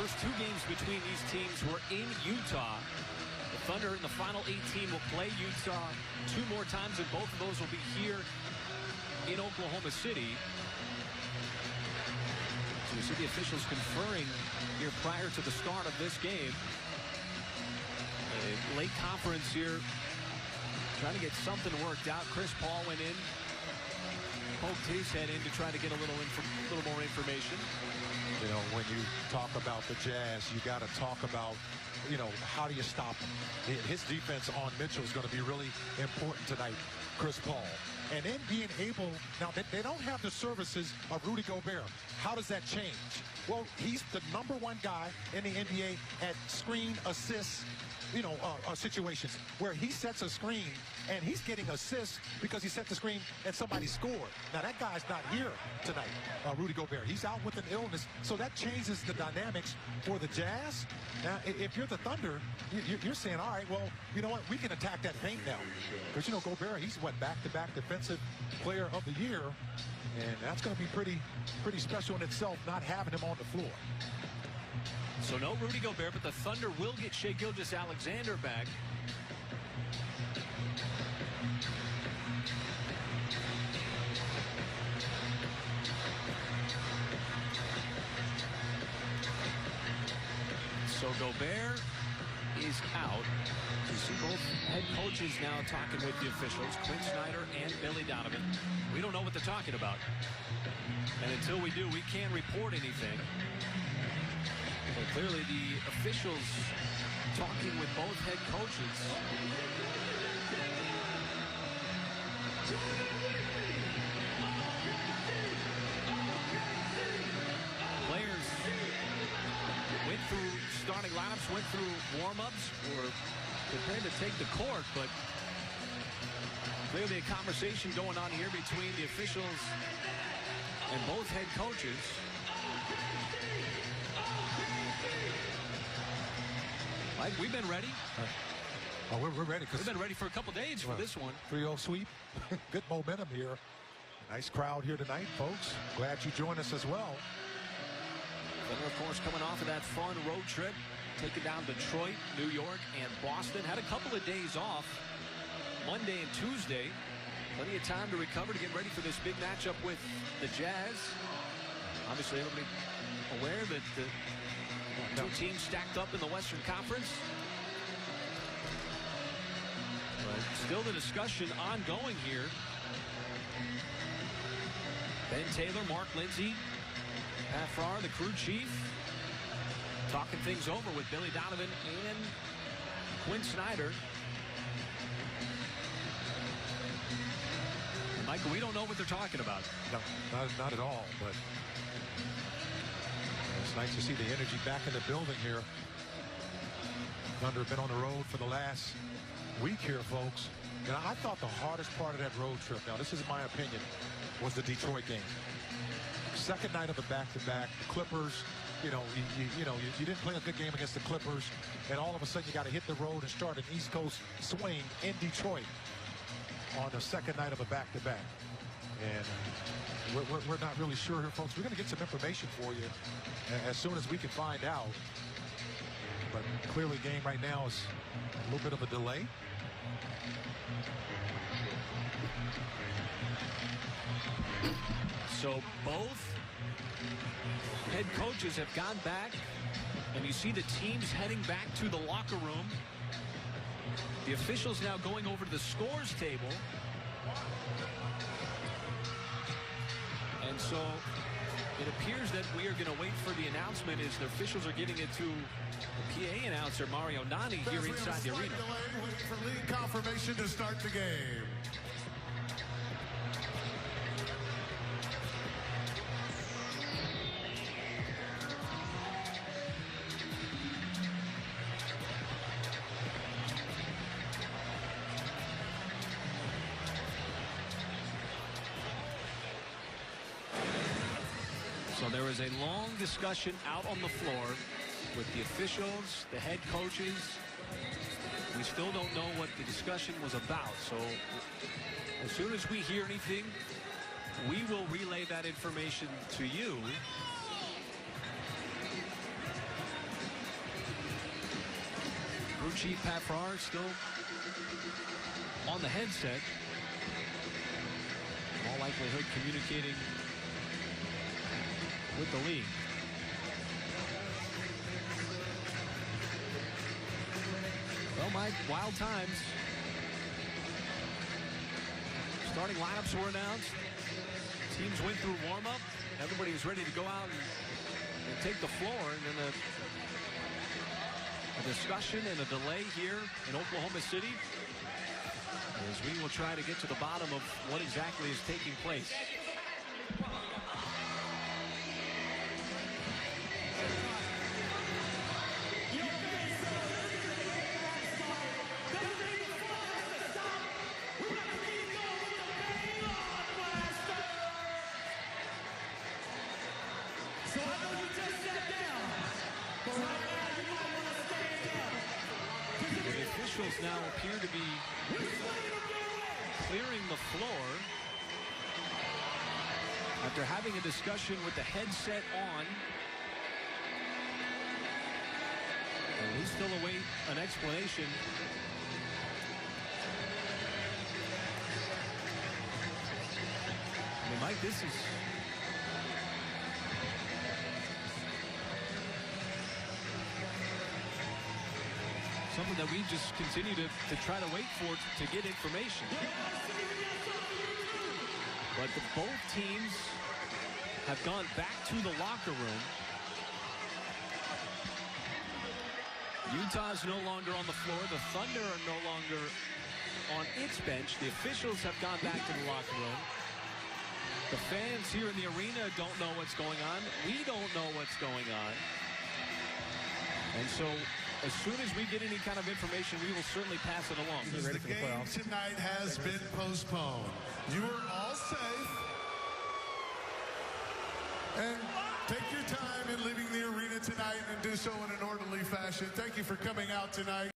first two games between these teams were in Utah. The Thunder in the final 18 will play Utah two more times, and both of those will be here in Oklahoma City. So you see the officials conferring here prior to the start of this game. A late conference here, trying to get something worked out. Chris Paul went in, poked his head in to try to get a little more information. You know, when you talk about the Jazz, you got to talk about, you know, how do you stop him? His defense on Mitchell is going to be really important tonight, Chris Paul. And then being able, now they don't have the services of Rudy Gobert. How does that change? Well, he's the #1 guy in the NBA at screen assists, you know, situations where he sets a screen and he's getting assists because he set the screen and somebody scored. Now that guy's not here tonight, Rudy Gobert. He's out with an illness, so that changes the dynamics for the Jazz. Now, if you're the Thunder, you're saying, all right, well, you know what, we can attack that paint now. Because, you know, Gobert, he's what, back-to-back defensive player of the year, and that's going to be pretty special in itself, not having him on the floor. So no Rudy Gobert, but the Thunder will get Shai Gilgeous-Alexander back. So Gobert is out. You see both head coaches now talking with the officials, Quinn Snyder and Billy Donovan. We don't know what they're talking about. And until we do, we can't report anything. But clearly the officials talking with both head coaches. Players went through starting lineups, went through warm-ups, were prepared to take the court, but clearly a conversation going on here between the officials and both head coaches. Mike, we've been ready. Oh, we're ready. We've been ready for a couple days for this one. 3-0 sweep. Good momentum here. Nice crowd here tonight, folks. Glad you joined us as well. Thunder, of course, coming off of that fun road trip, taking down Detroit, New York, and Boston. Had a couple of days off, Monday and Tuesday. Plenty of time to recover to get ready for this big matchup with the Jazz. Obviously, everybody aware that the two teams stacked up in the Western Conference. But still the discussion ongoing here. Ben Taylor, Mark Lindsay, Pat Farrar, the crew chief, talking things over with Billy Donovan and Quinn Snyder. And Michael, we don't know what they're talking about. No, not at all, but it's nice to see the energy back in the building here. Thunder have been on the road for the last week here, folks. And I thought the hardest part of that road trip, now this is my opinion, was the Detroit game. Second night of a back-to-back, the Clippers, you didn't play a good game against the Clippers, and all of a sudden you got to hit the road and start an East Coast swing in Detroit on the second night of a back-to-back. And we're not really sure here, folks. We're going to get some information for you as soon as we can find out. But clearly, game right now is a little bit of a delay. So both head coaches have gone back, and you see the teams heading back to the locker room. The officials now going over to the scores table. And so it appears that we are going to wait for the announcement as the officials are getting it to the PA announcer, Mario Nani, here inside the arena. Waiting for league confirmation to start the game. So there is a long discussion out on the floor with the officials, the head coaches. We still don't know what the discussion was about. So as soon as we hear anything, we will relay that information to you. Crew chief Pat Farrar still on the headset. In all likelihood communicating with the league. Well, my Wild Times starting lineups were announced. Teams went through warm-up. Everybody was ready to go out and take the floor. And then a discussion and a delay here in Oklahoma City as we will try to get to the bottom of what exactly is taking place. The officials now appear to be clearing the floor after having a discussion with the headset on. And we still await an explanation. I mean, Mike, this is something that we just continue to try to wait for to get information. But both teams have gone back to the locker room. Utah's no longer on the floor. The Thunder are no longer on its bench. The officials have gone back to the locker room. The fans here in the arena don't know what's going on. We don't know what's going on. And so as soon as we get any kind of information, we will certainly pass it along. The game tonight has been postponed. You are all safe. And take your time in leaving the arena tonight and do so in an orderly fashion. Thank you for coming out tonight.